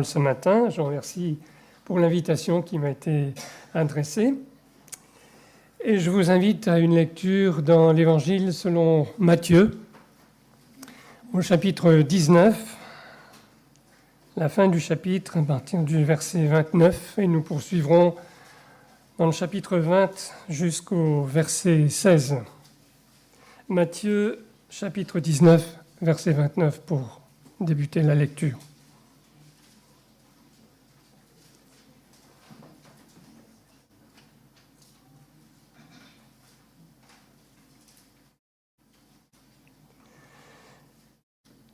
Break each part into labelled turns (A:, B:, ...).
A: Ce matin. Je vous remercie pour l'invitation qui m'a été adressée. Et je vous invite à une lecture dans l'Évangile selon Matthieu, au chapitre 19, la fin du chapitre à partir du verset 29, et nous poursuivrons dans le chapitre 20 jusqu'au verset 16. Matthieu, chapitre 19, verset 29 pour débuter la lecture.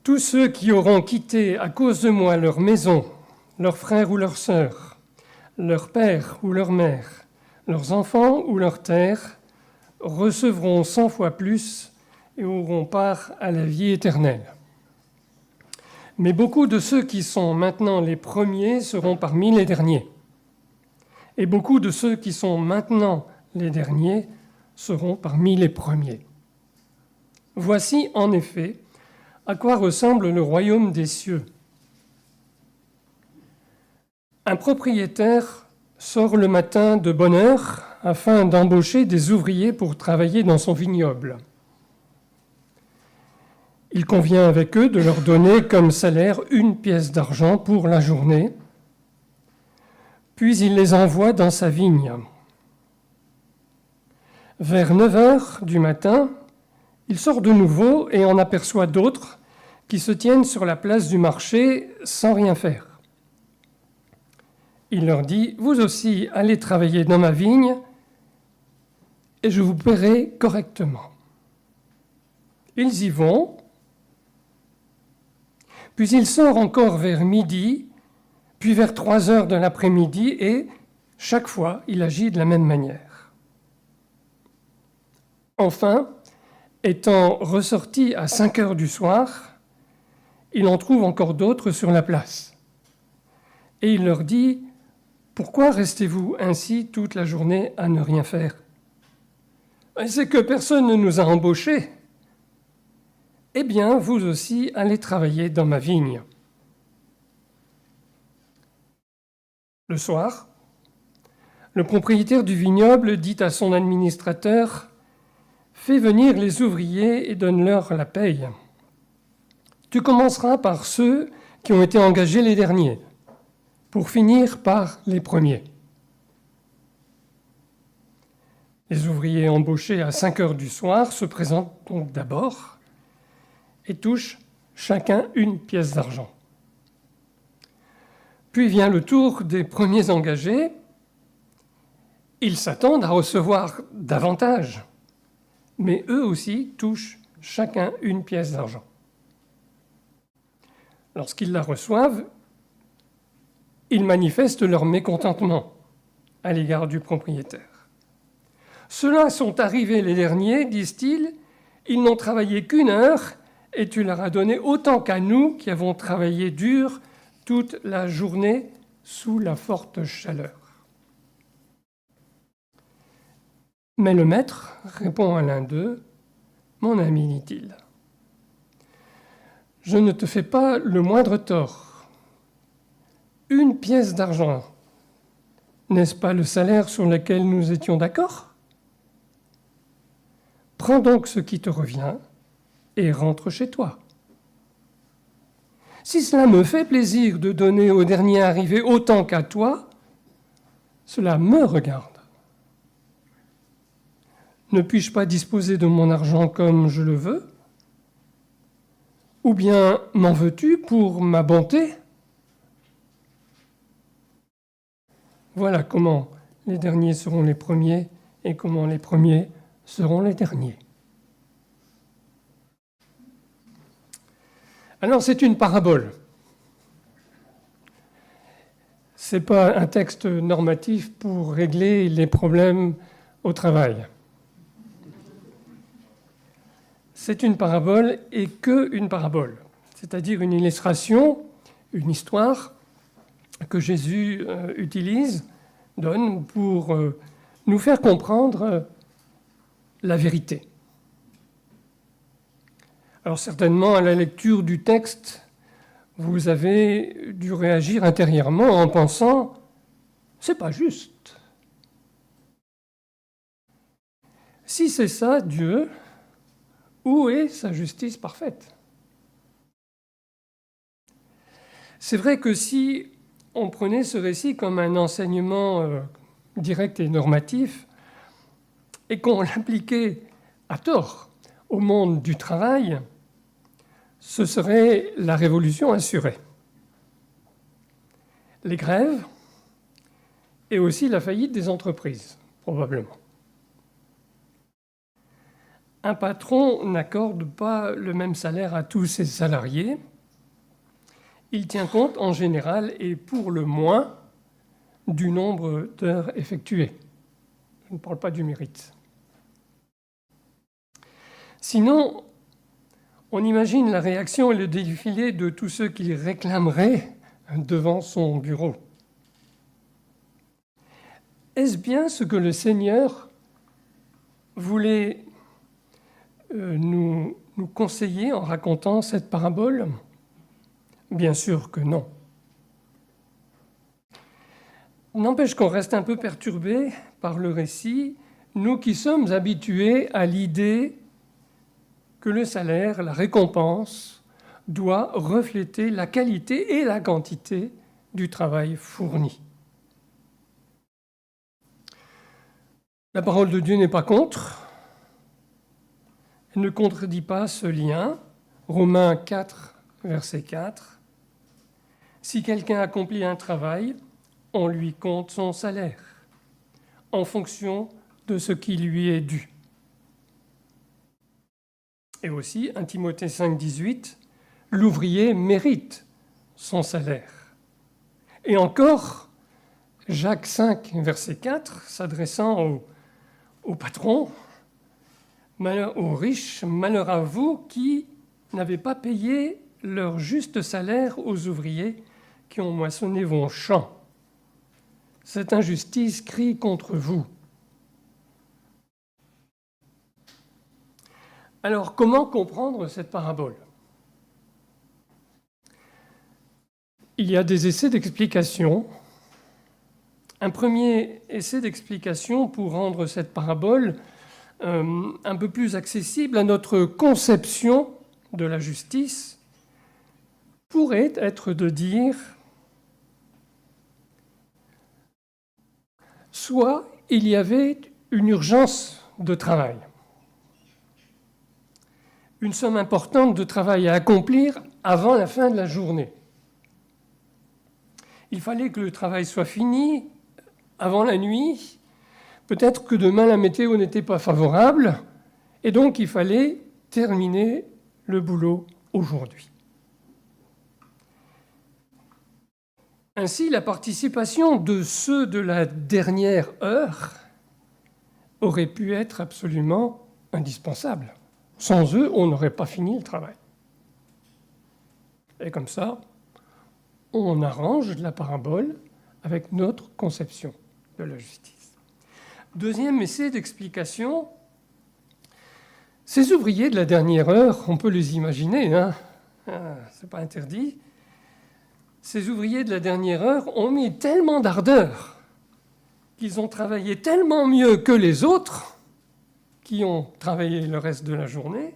A: Tous ceux qui auront quitté à cause de moi leur maison, leurs frères ou leurs sœurs, leur père ou leur mère, leurs enfants ou leurs terres, recevront 100 fois plus et auront part à la vie éternelle. Mais beaucoup de ceux qui sont maintenant les premiers seront parmi les derniers. Et beaucoup de ceux qui sont maintenant les derniers seront parmi les premiers. Voici en effet à quoi ressemble le royaume des cieux. Un propriétaire sort le matin de bonne heure afin d'embaucher des ouvriers pour travailler dans son vignoble. Il convient avec eux de leur donner comme salaire 1 pièce d'argent pour la journée, puis il les envoie dans sa vigne. Vers 9 heures du matin, il sort de nouveau et en aperçoit d'autres qui se tiennent sur la place du marché sans rien faire. Il leur dit « Vous aussi, allez travailler dans ma vigne et je vous paierai correctement. » Ils y vont, puis il sort encore vers midi, puis vers 3 heures de l'après-midi et chaque fois, il agit de la même manière. Enfin, étant ressorti à 5 heures du soir, il en trouve encore d'autres sur la place. Et il leur dit « Pourquoi restez-vous ainsi toute la journée à ne rien faire ? C'est que personne ne nous a embauchés. Eh bien, vous aussi, allez travailler dans ma vigne. » Le soir, le propriétaire du vignoble dit à son administrateur « Fais venir les ouvriers et donne-leur la paye. Tu commenceras par ceux qui ont été engagés les derniers, pour finir par les premiers. » Les ouvriers embauchés à 5 heures du soir se présentent donc d'abord et touchent chacun 1 pièce d'argent. Puis vient le tour des premiers engagés. Ils s'attendent à recevoir davantage, mais eux aussi touchent chacun 1 pièce d'argent. Lorsqu'ils la reçoivent, ils manifestent leur mécontentement à l'égard du propriétaire. « Ceux-là sont arrivés les derniers, disent-ils, ils n'ont travaillé qu'1 heure et tu leur as donné autant qu'à nous qui avons travaillé dur toute la journée sous la forte chaleur. » Mais le maître répond à l'un d'eux, « Mon ami, dit-il, je ne te fais pas le moindre tort. 1 pièce d'argent, n'est-ce pas le salaire sur lequel nous étions d'accord ? Prends donc ce qui te revient et rentre chez toi. Si cela me fait plaisir de donner au dernier arrivé autant qu'à toi, cela me regarde. Ne puis-je pas disposer de mon argent comme je le veux ? Ou bien m'en veux-tu pour ma bonté ? Voilà comment les derniers seront les premiers et comment les premiers seront les derniers. Alors c'est une parabole. Ce n'est pas un texte normatif pour régler les problèmes au travail. C'est une parabole et qu'une parabole, c'est-à-dire une illustration, une histoire que Jésus donne pour nous faire comprendre la vérité. Alors certainement, à la lecture du texte, vous avez dû réagir intérieurement en pensant « c'est pas juste ». Si c'est ça, Dieu, où est sa justice parfaite? C'est vrai que si on prenait ce récit comme un enseignement direct et normatif, et qu'on l'appliquait à tort au monde du travail, ce serait la révolution assurée. Les grèves et aussi la faillite des entreprises, probablement. Un patron n'accorde pas le même salaire à tous ses salariés. Il tient compte en général et pour le moins du nombre d'heures effectuées. Je ne parle pas du mérite. Sinon, on imagine la réaction et le défilé de tous ceux qui réclameraient devant son bureau. Est-ce bien ce que le Seigneur voulait nous conseiller en racontant cette parabole? Bien sûr que non. N'empêche qu'on reste un peu perturbé par le récit, nous qui sommes habitués à l'idée que le salaire, la récompense, doit refléter la qualité et la quantité du travail fourni. La parole de Dieu n'est pas contre. Elle ne contredit pas ce lien. Romains 4, verset 4. Si quelqu'un accomplit un travail, on lui compte son salaire en fonction de ce qui lui est dû. Et aussi, 1 Timothée 5, 18, l'ouvrier mérite son salaire. Et encore, Jacques 5, verset 4, s'adressant aux patrons, aux riches, malheur à vous qui n'avez pas payé leur juste salaire aux ouvriers qui ont moissonné vos champs. Cette injustice crie contre vous. Alors, comment comprendre cette parabole? Il y a des essais d'explication. Un premier essai d'explication pour rendre cette parabole un peu plus accessible à notre conception de la justice pourrait être de dire soit il y avait une urgence de travail, une somme importante de travail à accomplir avant la fin de la journée. Il fallait que le travail soit fini avant la nuit. Peut-être que demain la météo n'était pas favorable et donc il fallait terminer le boulot aujourd'hui. Ainsi, la participation de ceux de la dernière heure aurait pu être absolument indispensable. Sans eux, on n'aurait pas fini le travail. Et comme ça, on arrange la parabole avec notre conception de la justice. Deuxième essai d'explication, ces ouvriers de la dernière heure, on peut les imaginer, c'est pas interdit, ces ouvriers de la dernière heure ont mis tellement d'ardeur qu'ils ont travaillé tellement mieux que les autres qui ont travaillé le reste de la journée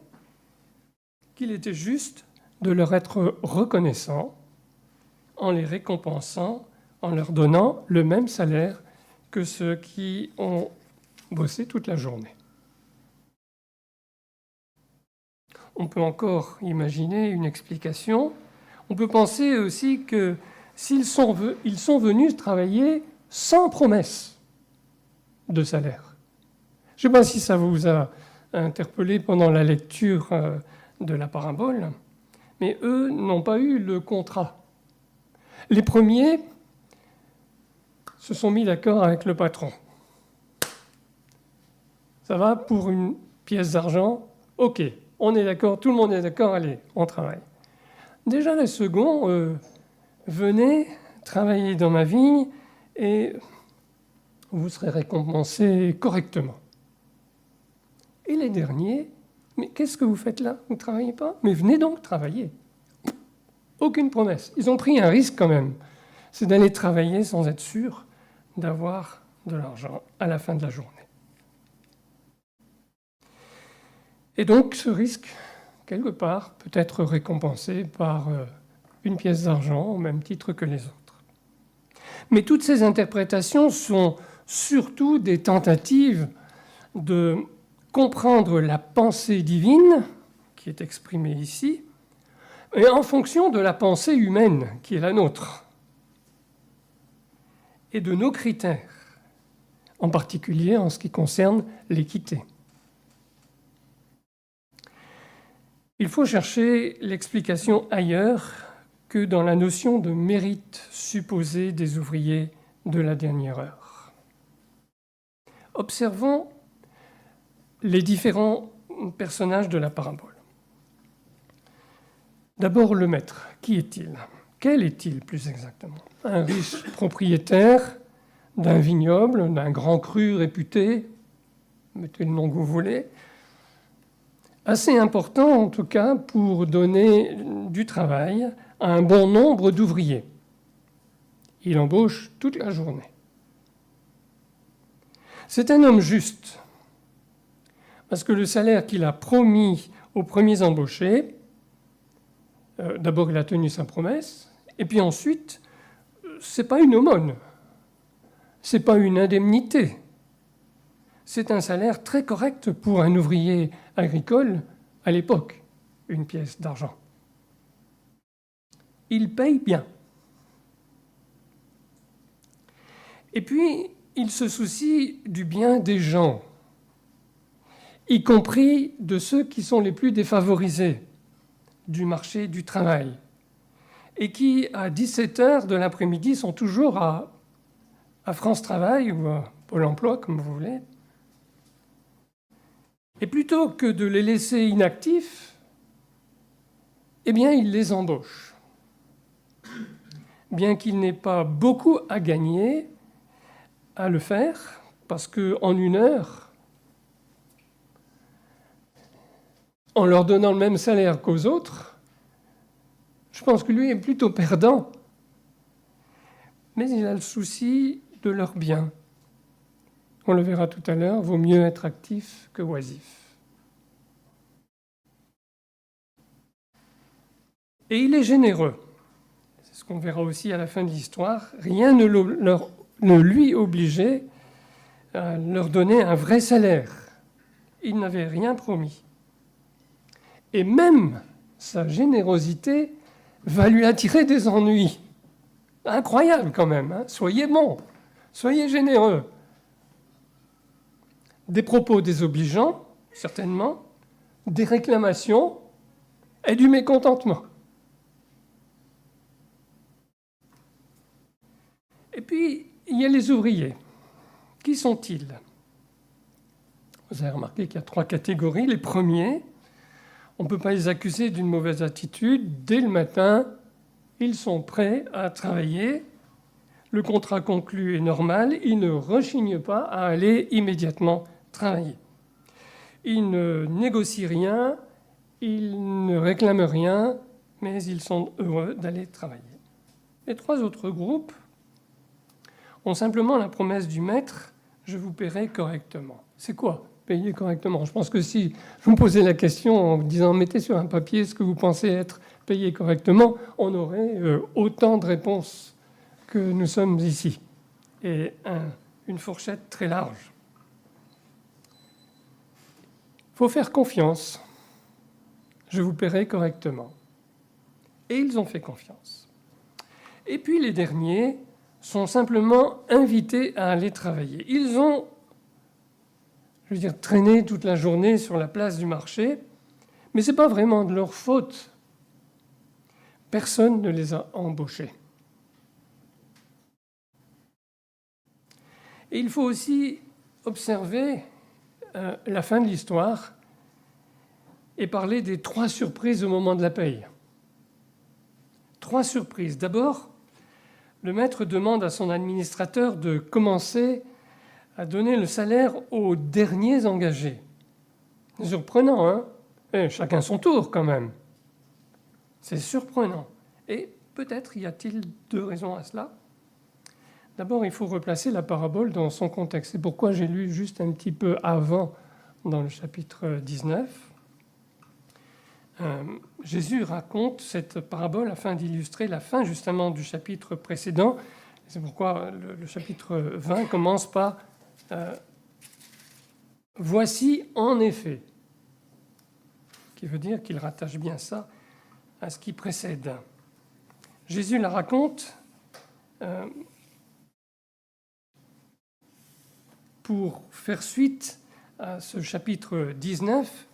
A: qu'il était juste de leur être reconnaissant en les récompensant, en leur donnant le même salaire que ceux qui ont bossé toute la journée. On peut encore imaginer une explication. On peut penser aussi que ils sont venus travailler sans promesse de salaire. Je ne sais pas si ça vous a interpellé pendant la lecture de la parabole, mais eux n'ont pas eu le contrat. Les premiers se sont mis d'accord avec le patron. Ça va pour une pièce d'argent? Ok, on est d'accord, tout le monde est d'accord, allez, on travaille. Déjà les seconds, venez travailler dans ma vigne et vous serez récompensés correctement. Et les derniers, mais qu'est-ce que vous faites là? Vous ne travaillez pas? Mais venez donc travailler. Aucune promesse. Ils ont pris un risque quand même. C'est d'aller travailler sans être sûr d'avoir de l'argent à la fin de la journée. Et donc ce risque, quelque part, peut être récompensé par une pièce d'argent au même titre que les autres. Mais toutes ces interprétations sont surtout des tentatives de comprendre la pensée divine, qui est exprimée ici, et en fonction de la pensée humaine, qui est la nôtre, et de nos critères, en particulier en ce qui concerne l'équité. Il faut chercher l'explication ailleurs que dans la notion de mérite supposé des ouvriers de la dernière heure. Observons les différents personnages de la parabole. D'abord le maître. Qui est-il? Quel est-il plus exactement? Un riche propriétaire d'un vignoble, d'un grand cru réputé, mettez le nom que vous voulez, assez important en tout cas pour donner du travail à un bon nombre d'ouvriers. Il embauche toute la journée. C'est un homme juste, parce que le salaire qu'il a promis aux premiers embauchés, d'abord il a tenu sa promesse, et puis ensuite, ce n'est pas une aumône, ce n'est pas une indemnité. C'est un salaire très correct pour un ouvrier agricole à l'époque, une pièce d'argent. Il paye bien. Et puis, il se soucie du bien des gens, y compris de ceux qui sont les plus défavorisés du marché du travail, et qui, à 17h de l'après-midi, sont toujours à France Travail ou à Pôle emploi, comme vous voulez. Et plutôt que de les laisser inactifs, eh bien, il les embauche. Bien qu'il n'ait pas beaucoup à gagner à le faire, parce qu'en une heure, en leur donnant le même salaire qu'aux autres, je pense que lui est plutôt perdant. Mais il a le souci de leur bien. On le verra tout à l'heure, vaut mieux être actif que oisif. Et il est généreux. C'est ce qu'on verra aussi à la fin de l'histoire. Rien ne lui obligeait à leur donner un vrai salaire. Il n'avait rien promis. Et même sa générosité va lui attirer des ennuis. Incroyable quand même, hein. Soyez bons, soyez généreux. Des propos désobligeants, certainement, des réclamations et du mécontentement. Et puis, il y a les ouvriers. Qui sont-ils? Vous avez remarqué qu'il y a 3 catégories. Les premiers, on ne peut pas les accuser d'une mauvaise attitude. Dès le matin, ils sont prêts à travailler. Le contrat conclu est normal. Ils ne rechignent pas à aller immédiatement travailler. Ils ne négocient rien, ils ne réclament rien, mais ils sont heureux d'aller travailler. Les 3 autres groupes ont simplement la promesse du maître « je vous paierai correctement ». C'est quoi, payer correctement? Je pense que si je vous posais la question en vous disant « mettez sur un papier ce que vous pensez être payé correctement », on aurait autant de réponses que nous sommes ici, et une fourchette très large. Il faut faire confiance. Je vous paierai correctement. Et ils ont fait confiance. Et puis les derniers sont simplement invités à aller travailler. Ils ont, traîné toute la journée sur la place du marché, mais ce n'est pas vraiment de leur faute. Personne ne les a embauchés. Et il faut aussi observer la fin de l'histoire et parler des 3 surprises au moment de la paye. 3 surprises. D'abord, le maître demande à son administrateur de commencer à donner le salaire aux derniers engagés. C'est surprenant, hein? Chacun son tour, quand même. C'est surprenant. Et peut-être y a-t-il deux raisons à cela. D'abord, il faut replacer la parabole dans son contexte. C'est pourquoi j'ai lu juste un petit peu avant, dans le chapitre 19. Jésus raconte cette parabole afin d'illustrer la fin justement du chapitre précédent. C'est pourquoi le chapitre 20 commence par « Voici en effet », qui veut dire qu'il rattache bien ça à ce qui précède. Jésus la raconte pour faire suite à ce chapitre 19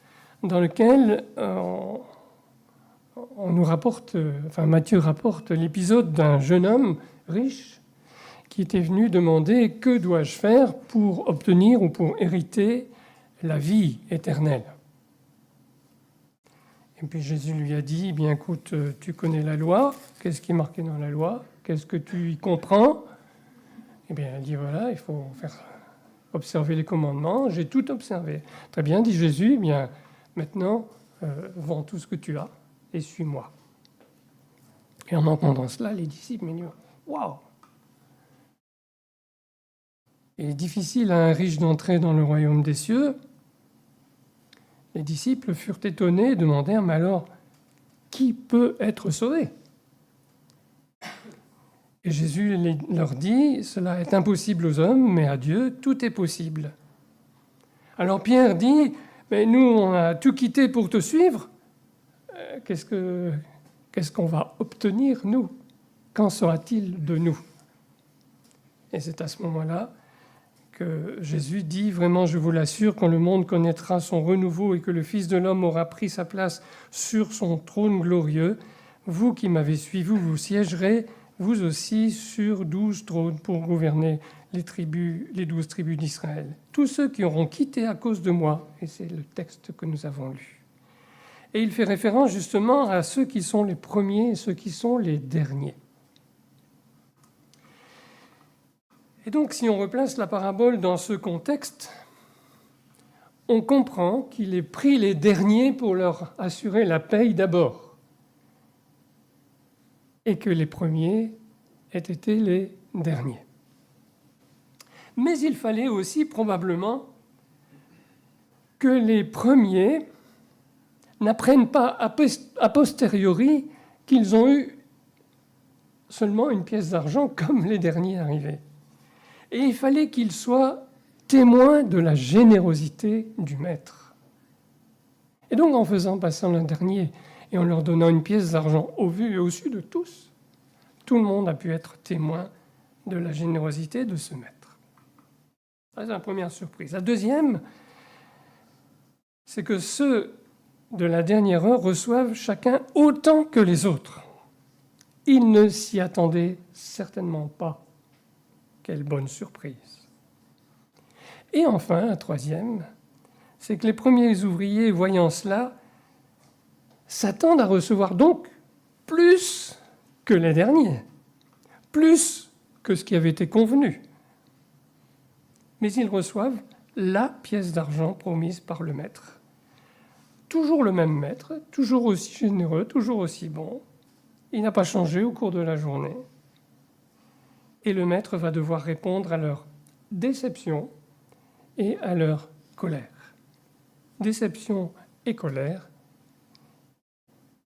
A: dans lequel on nous rapporte, Matthieu rapporte l'épisode d'un jeune homme riche qui était venu demander « Que dois-je faire pour obtenir ou pour hériter la vie éternelle ?» Et puis Jésus lui a dit « Bien écoute, tu connais la loi, qu'est-ce qui est marqué dans la loi? Qu'est-ce que tu y comprends ?» Eh bien, il dit « Voilà, il faut faire observer les commandements, j'ai tout observé. » Très bien, dit Jésus, eh bien, maintenant, vends tout ce que tu as et suis-moi. Et en entendant cela, les disciples me disent « Waouh !» Il est difficile à un riche d'entrer dans le royaume des cieux. Les disciples furent étonnés et demandèrent « Mais alors, qui peut être sauvé ?» Et Jésus leur dit « Cela est impossible aux hommes, mais à Dieu, tout est possible. » Alors Pierre dit « Mais nous, on a tout quitté pour te suivre. Qu'est-ce qu'on va obtenir, nous? Qu'en sera-t-il de nous ?» Et c'est à ce moment-là que Jésus dit « Vraiment, je vous l'assure, quand le monde connaîtra son renouveau et que le Fils de l'homme aura pris sa place sur son trône glorieux, vous qui m'avez suivi, vous siégerez vous aussi sur 12 trônes pour gouverner les 12 tribus d'Israël. Tous ceux qui auront quitté à cause de moi, et c'est le texte que nous avons lu. Et il fait référence justement à ceux qui sont les premiers et ceux qui sont les derniers. Et donc, si on replace la parabole dans ce contexte, on comprend qu'il ait pris les derniers pour leur assurer la paye d'abord, et que les premiers aient été les derniers. Mais il fallait aussi probablement que les premiers n'apprennent pas a posteriori qu'ils ont eu seulement une pièce d'argent comme les derniers arrivés. Et il fallait qu'ils soient témoins de la générosité du maître. Et donc en faisant passer le dernier et en leur donnant une pièce d'argent au vu et au su de tous, tout le monde a pu être témoin de la générosité de ce maître. C'est la première surprise. La deuxième, c'est que ceux de la dernière heure reçoivent chacun autant que les autres. Ils ne s'y attendaient certainement pas. Quelle bonne surprise. Et enfin, la troisième, c'est que les premiers ouvriers, voyant cela, s'attendent à recevoir donc plus que les derniers, plus que ce qui avait été convenu. Mais ils reçoivent la pièce d'argent promise par le maître. Toujours le même maître, toujours aussi généreux, toujours aussi bon. Il n'a pas changé au cours de la journée. Et le maître va devoir répondre à leur déception et à leur colère. Déception et colère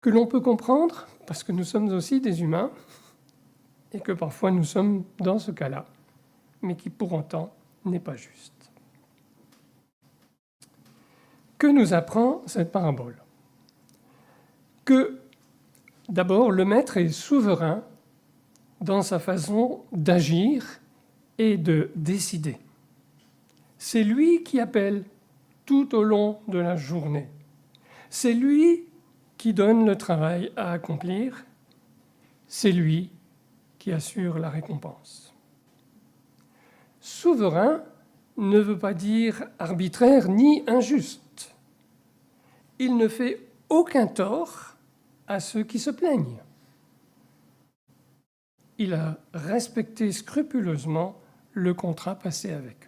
A: que l'on peut comprendre parce que nous sommes aussi des humains et que parfois nous sommes dans ce cas-là, mais qui pour autant n'est pas juste. Que nous apprend cette parabole? Que d'abord le maître est souverain dans sa façon d'agir et de décider. C'est lui qui appelle tout au long de la journée. C'est lui qui donne le travail à accomplir. C'est lui qui assure la récompense. Souverain ne veut pas dire arbitraire ni injuste. Il ne fait aucun tort à ceux qui se plaignent. Il a respecté scrupuleusement le contrat passé avec eux.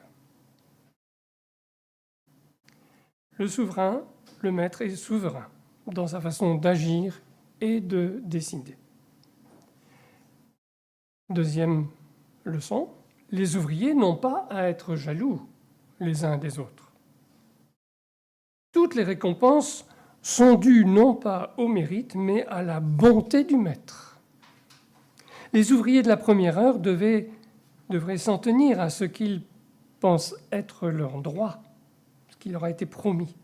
A: Le souverain, le maître est souverain dans sa façon d'agir et de décider. Deuxième leçon, les ouvriers n'ont pas à être jaloux les uns des autres. Toutes les récompenses sont dues non pas au mérite, mais à la bonté du maître. Les ouvriers de la première heure devraient s'en tenir à ce qu'ils pensent être leur droit, ce qui leur a été promis.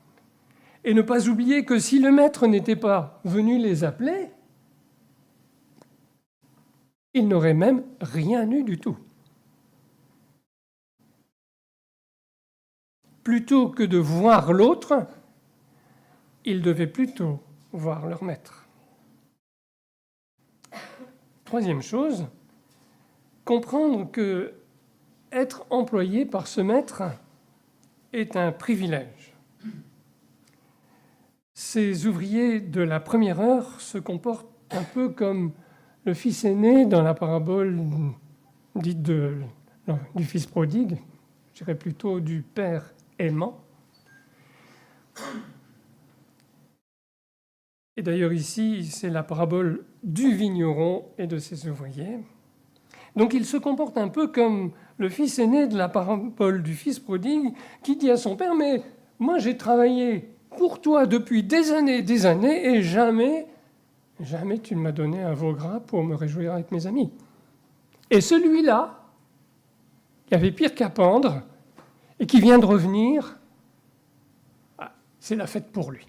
A: Et ne pas oublier que si le maître n'était pas venu les appeler, ils n'auraient même rien eu du tout. Plutôt que de voir l'autre, ils devaient plutôt voir leur maître. Troisième chose, comprendre que être employé par ce maître est un privilège. Ces ouvriers de la première heure se comportent un peu comme le fils aîné dans la parabole dite du fils prodigue, je dirais plutôt du père aimant. Et d'ailleurs ici, c'est la parabole du vigneron et de ses ouvriers. Donc il se comporte un peu comme le fils aîné de la parabole du fils prodigue qui dit à son père « Mais moi j'ai travaillé pour toi depuis des années et jamais tu ne m'as donné un veau gras pour me réjouir avec mes amis. » Et celui-là, qui avait pire qu'à pendre et qui vient de revenir, c'est la fête pour lui.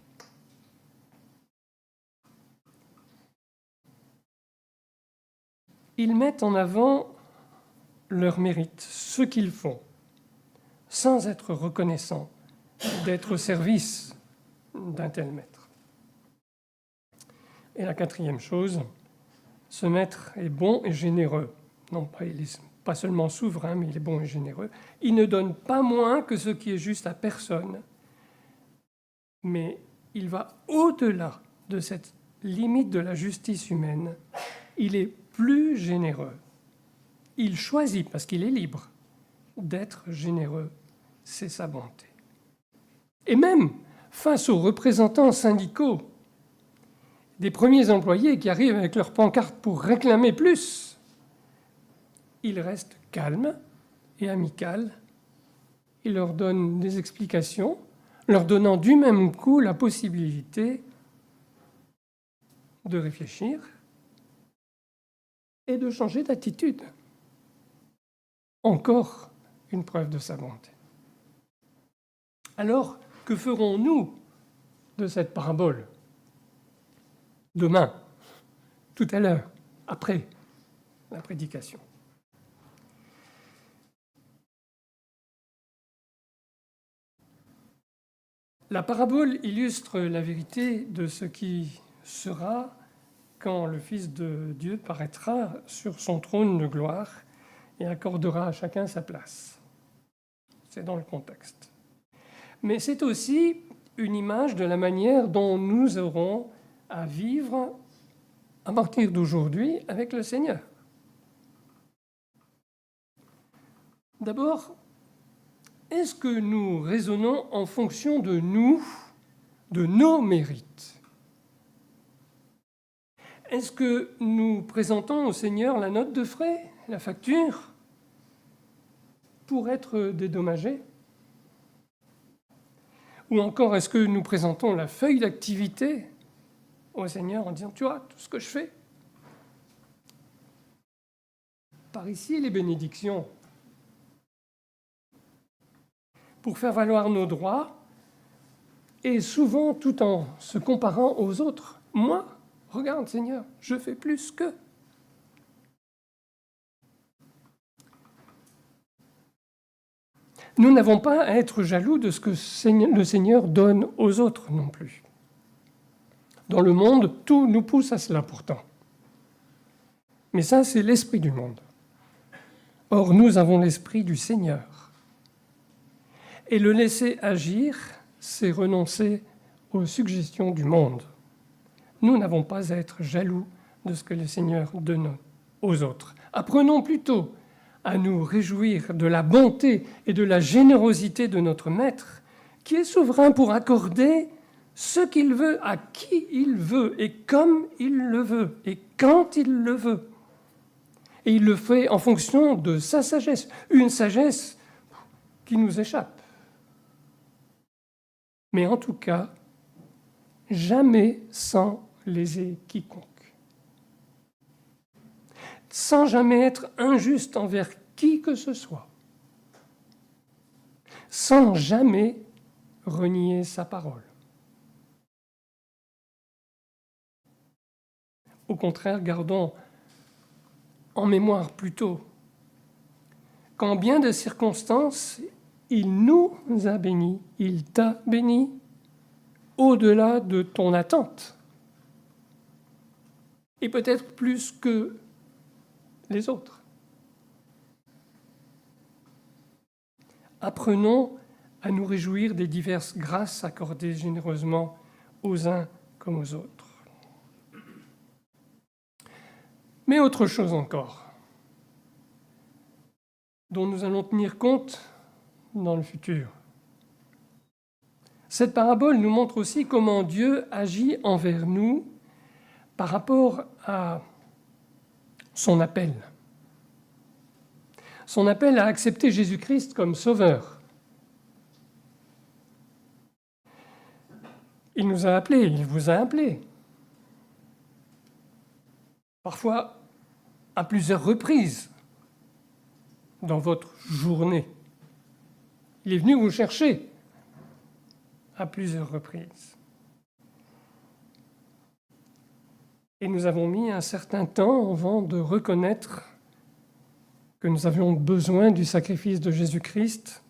A: Ils mettent en avant leur mérite, ce qu'ils font, sans être reconnaissants d'être au service d'un tel maître. Et la quatrième chose, ce maître est bon et généreux. Non, il est pas seulement souverain, mais il est bon et généreux. Il ne donne pas moins que ce qui est juste à personne, mais il va au-delà de cette limite de la justice humaine. Il est plus généreux. Il choisit, parce qu'il est libre, d'être généreux. C'est sa bonté. Et même face aux représentants syndicaux des premiers employés qui arrivent avec leurs pancartes pour réclamer plus, il reste calme et amical. Il leur donne des explications, leur donnant du même coup la possibilité de réfléchir et de changer d'attitude. Encore une preuve de sa bonté. Alors, que ferons-nous de cette parabole demain, tout à l'heure, après la prédication? La parabole illustre la vérité de ce qui sera quand le Fils de Dieu paraîtra sur son trône de gloire et accordera à chacun sa place. C'est dans le contexte. Mais c'est aussi une image de la manière dont nous aurons à vivre à partir d'aujourd'hui avec le Seigneur. D'abord, est-ce que nous raisonnons en fonction de nous, de nos mérites ? Est-ce que nous présentons au Seigneur la note de frais, la facture, pour être dédommagés ? Ou encore, est-ce que nous présentons la feuille d'activité au Seigneur en disant « Tu vois, tout ce que je fais ?» Par ici, les bénédictions. Pour faire valoir nos droits, et souvent tout en se comparant aux autres. Moi, regarde Seigneur, je fais plus qu'eux. Nous n'avons pas à être jaloux de ce que le Seigneur donne aux autres non plus. Dans le monde, tout nous pousse à cela pourtant. Mais ça, c'est l'esprit du monde. Or, nous avons l'esprit du Seigneur. Et le laisser agir, c'est renoncer aux suggestions du monde. Nous n'avons pas à être jaloux de ce que le Seigneur donne aux autres. Apprenons plutôt à nous réjouir de la bonté et de la générosité de notre Maître, qui est souverain pour accorder ce qu'il veut à qui il veut, et comme il le veut, et quand il le veut. Et il le fait en fonction de sa sagesse, une sagesse qui nous échappe. Mais en tout cas, jamais sans léser quiconque. Sans jamais être injuste envers qui que ce soit. Sans jamais renier sa parole. Au contraire, gardons en mémoire plutôt qu'en bien des circonstances, il nous a bénis, il t'a béni au-delà de ton attente. Et peut-être plus que les autres. Apprenons à nous réjouir des diverses grâces accordées généreusement aux uns comme aux autres. Mais autre chose encore, dont nous allons tenir compte dans le futur. Cette parabole nous montre aussi comment Dieu agit envers nous par rapport à son appel. Son appel à accepter Jésus-Christ comme sauveur. Il nous a appelés, il vous a appelés. Parfois, à plusieurs reprises dans votre journée. Il est venu vous chercher à plusieurs reprises. Et nous avons mis un certain temps avant de reconnaître que nous avions besoin du sacrifice de Jésus-Christ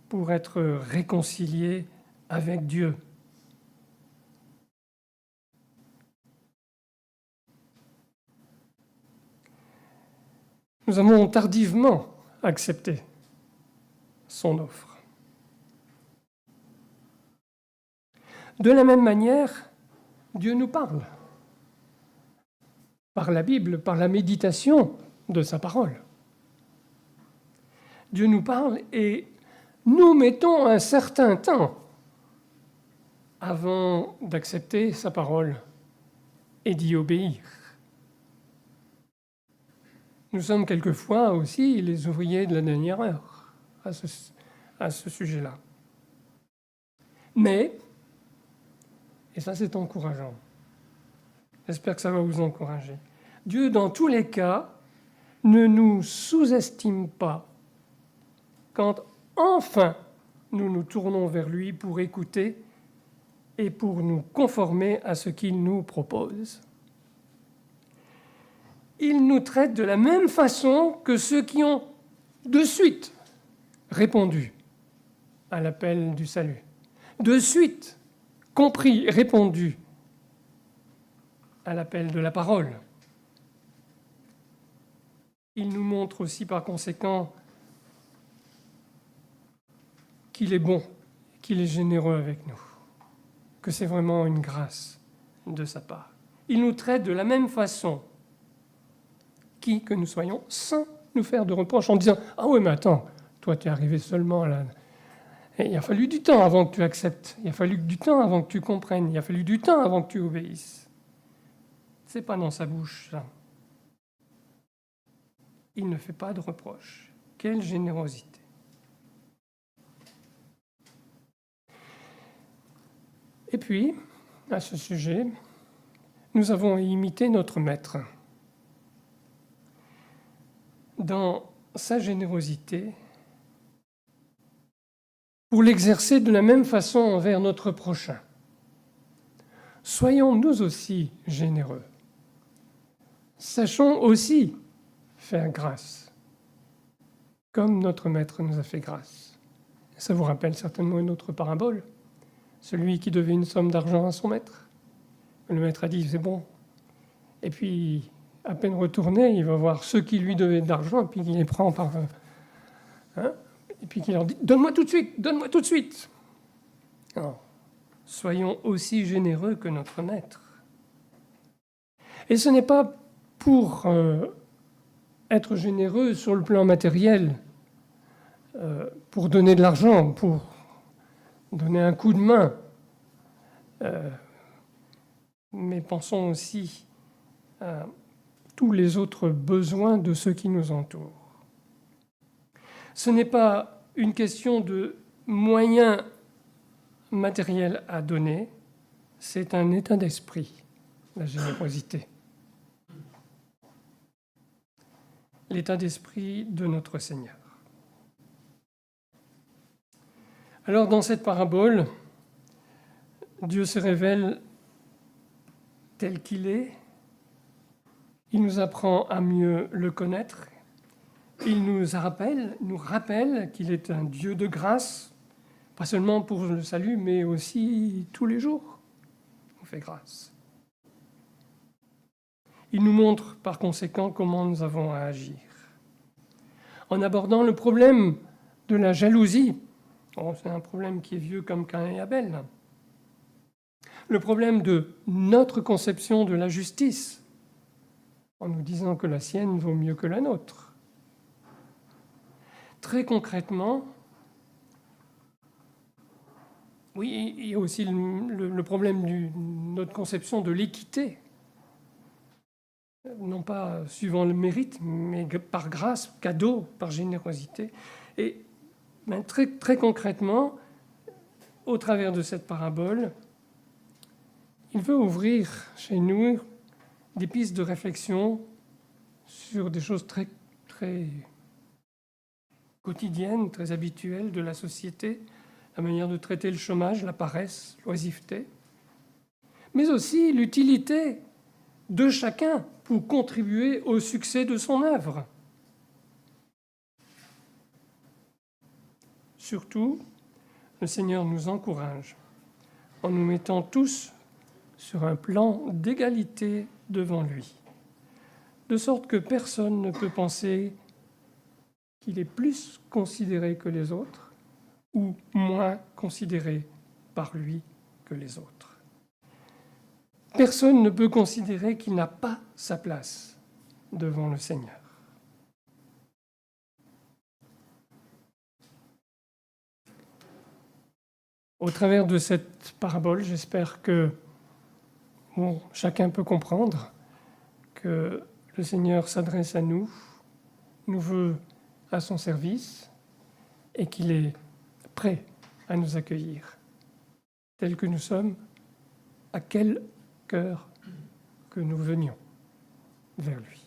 A: pour être réconciliés avec Dieu. Nous avons tardivement accepté son offre. De la même manière, Dieu nous parle par la Bible, par la méditation de sa parole. Dieu nous parle et nous mettons un certain temps avant d'accepter sa parole et d'y obéir. Nous sommes quelquefois aussi les ouvriers de la dernière heure à ce sujet-là. Mais, et ça c'est encourageant, j'espère que ça va vous encourager, Dieu dans tous les cas ne nous sous-estime pas quand enfin nous nous tournons vers lui pour écouter et pour nous conformer à ce qu'il nous propose. Il nous traite de la même façon que ceux qui ont de suite répondu à l'appel du salut, de suite compris, répondu à l'appel de la parole. Il nous montre aussi par conséquent qu'il est bon, qu'il est généreux avec nous, que c'est vraiment une grâce de sa part. Il nous traite de la même façon qui que nous soyons, sans nous faire de reproches en disant « Ah oui, mais attends, toi tu es arrivé seulement là. Et il a fallu du temps avant que tu acceptes, il a fallu du temps avant que tu comprennes, il a fallu du temps avant que tu obéisses. » C'est pas dans sa bouche, ça. Il ne fait pas de reproches. Quelle générosité. Et puis, à ce sujet, nous avons imité notre maître. Dans sa générosité, pour l'exercer de la même façon envers notre prochain. Soyons nous aussi généreux. Sachons aussi faire grâce, comme notre maître nous a fait grâce. Ça vous rappelle certainement une autre parabole, celui qui devait une somme d'argent à son maître. Le maître a dit « c'est bon ». Et puis, à peine retourné, il va voir ceux qui lui devaient de l'argent, et puis il les prend par... et puis il leur dit « donne-moi tout de suite, donne-moi tout de suite ». Alors, soyons aussi généreux que notre maître. Et ce n'est pas pour être généreux sur le plan matériel, pour donner de l'argent, pour donner un coup de main, mais pensons aussi tous les autres besoins de ceux qui nous entourent. Ce n'est pas une question de moyens matériels à donner, c'est un état d'esprit, la générosité. L'état d'esprit de notre Seigneur. Alors, dans cette parabole, Dieu se révèle tel qu'il est. Il nous apprend à mieux le connaître. Il nous rappelle qu'il est un Dieu de grâce, pas seulement pour le salut, mais aussi tous les jours. Il nous fait grâce. Il nous montre par conséquent comment nous avons à agir. En abordant le problème de la jalousie, c'est un problème qui est vieux comme Caïn et Abel, le problème de notre conception de la justice, en nous disant que la sienne vaut mieux que la nôtre. Très concrètement, oui, il y a aussi le problème de notre conception de l'équité, non pas suivant le mérite, mais par grâce, cadeau, par générosité. Et très, très concrètement, au travers de cette parabole, il veut ouvrir chez nous des pistes de réflexion sur des choses très, très quotidiennes, très habituelles de la société, la manière de traiter le chômage, la paresse, l'oisiveté, mais aussi l'utilité de chacun pour contribuer au succès de son œuvre. Surtout, le Seigneur nous encourage en nous mettant tous sur un plan d'égalité devant lui, de sorte que personne ne peut penser qu'il est plus considéré que les autres ou moins considéré par lui que les autres. Personne ne peut considérer qu'il n'a pas sa place devant le Seigneur. Au travers de cette parabole, j'espère que chacun peut comprendre que le Seigneur s'adresse à nous, nous veut à son service et qu'il est prêt à nous accueillir tels que nous sommes, à quel cœur que nous venions vers lui.